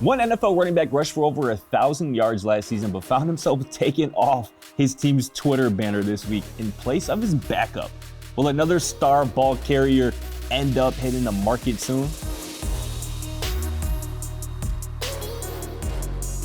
One NFL running back rushed for over 1,000 yards last season, but found himself taking off his team's Twitter banner this week in place of his backup. Will another star ball carrier end up hitting the market soon?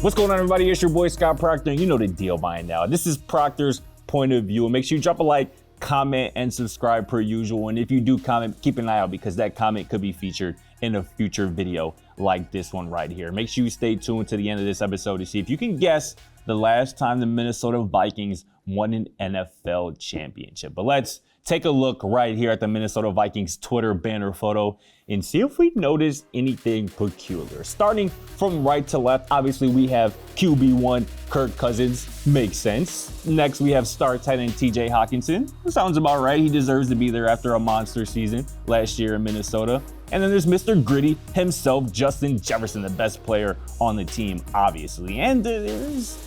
What's going on, everybody? It's your boy Scott Procter, and you know the deal by now. This is Procter's Point of View, and make sure you drop a like, comment, and subscribe per usual. And if you do comment, keep an eye out because that comment could be featured in a future video like this one right here. Make sure you stay tuned to the end of this episode to see if you can guess the last time the Minnesota Vikings won an NFL championship. But let's take a look right here at the Minnesota Vikings Twitter banner photo and see if we notice anything peculiar. Starting from right to left, obviously we have QB1 Kirk Cousins. Makes sense. Next, we have star tight end TJ Hawkinson. Sounds about right. He deserves to be there after a monster season last year in Minnesota. And then there's Mr. Gritty himself, Justin Jefferson, the best player on the team, obviously. And is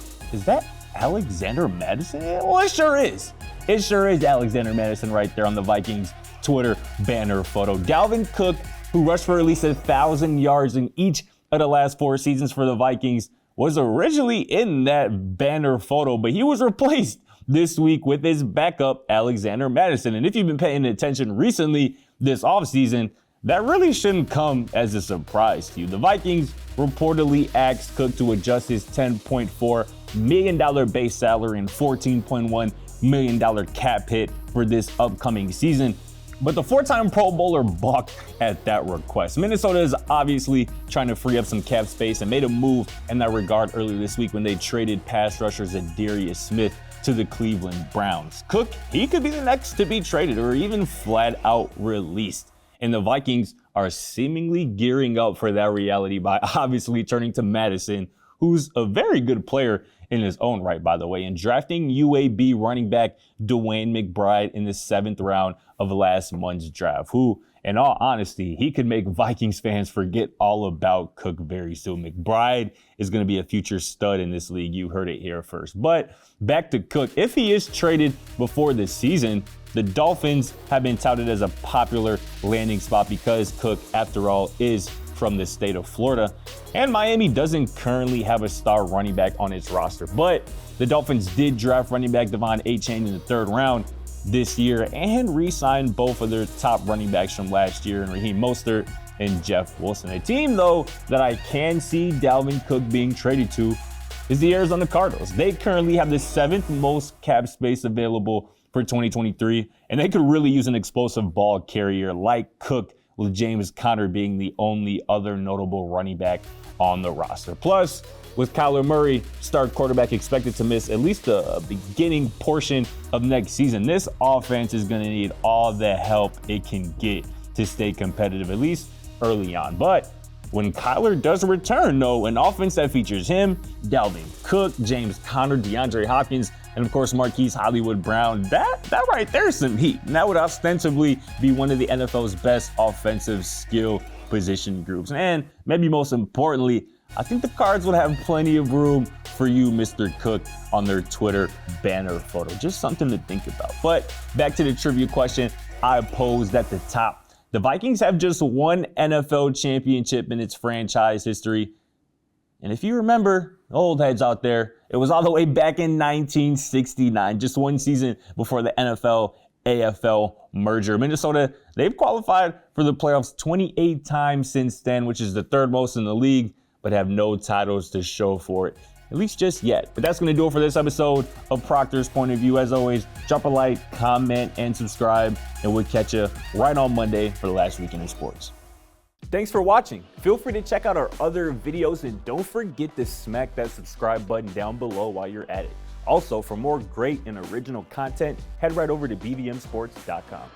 that Alexander Madison? Well, it sure is. It sure is Alexander Madison right there on the Vikings Twitter banner photo. Dalvin Cook, who rushed for at least 1,000 yards in each of the last 4 seasons for the Vikings, was originally in that banner photo, but he was replaced this week with his backup, Alexander Madison. And if you've been paying attention recently this offseason, that really shouldn't come as a surprise to you. The Vikings reportedly asked Cook to adjust his $10.4 million base salary and $14.1 million cap hit for this upcoming season. But the 4-time Pro Bowler balked at that request. Minnesota is obviously trying to free up some cap space and made a move in that regard earlier this week when they traded pass rushers Darius Smith to the Cleveland Browns. Cook, he could be the next to be traded or even flat out released. And the Vikings are seemingly gearing up for that reality by obviously turning to Madison, who's a very good player in his own right, by the way, and drafting UAB running back DeWayne McBride in the 7th round of last month's draft, who, in all honesty, he could make Vikings fans forget all about Cook very soon. McBride is going to be a future stud in this league. You heard it here first. But back to Cook. If he is traded before the season, the Dolphins have been touted as a popular landing spot because Cook, after all, is from the state of Florida. And Miami doesn't currently have a star running back on its roster. But the Dolphins did draft running back Devon Achane in the 3rd round this year and re-signed both of their top running backs from last year, and Raheem Mostert and Jeff Wilson. A team, though, that I can see Dalvin Cook being traded to is the Arizona Cardinals. They currently have the 7th most cap space available for 2023, and they could really use an explosive ball carrier like Cook, with James Conner being the only other notable running back on the roster. Plus, with Kyler Murray, star quarterback, expected to miss at least the beginning portion of next season, this offense is going to need all the help it can get to stay competitive, at least early on. But when Kyler does return, though, an offense that features him, Dalvin Cook, James Conner, DeAndre Hopkins, and of course Marquise Hollywood Brown, that right there is some heat. And that would ostensibly be one of the NFL's best offensive skill position groups. And maybe most importantly, I think the Cards would have plenty of room for you, Mr. Cook, on their Twitter banner photo. Just something to think about. But back to the trivia question I posed at the top. The Vikings have just one NFL championship in its franchise history. And if you remember, old heads out there, it was all the way back in 1969, just one season before the NFL-AFL merger. Minnesota, they've qualified for the playoffs 28 times since then, which is the 3rd most in the league, but have no titles to show for it, at least just yet. But that's going to do it for this episode of Procter's Point of View. As always, drop a like, comment, and subscribe, and we'll catch you right on Monday for the last weekend in sports. Thanks for watching. Feel free to check out our other videos, and don't forget to smack that subscribe button down below while you're at it. Also, for more great and original content, head right over to bvmsports.com.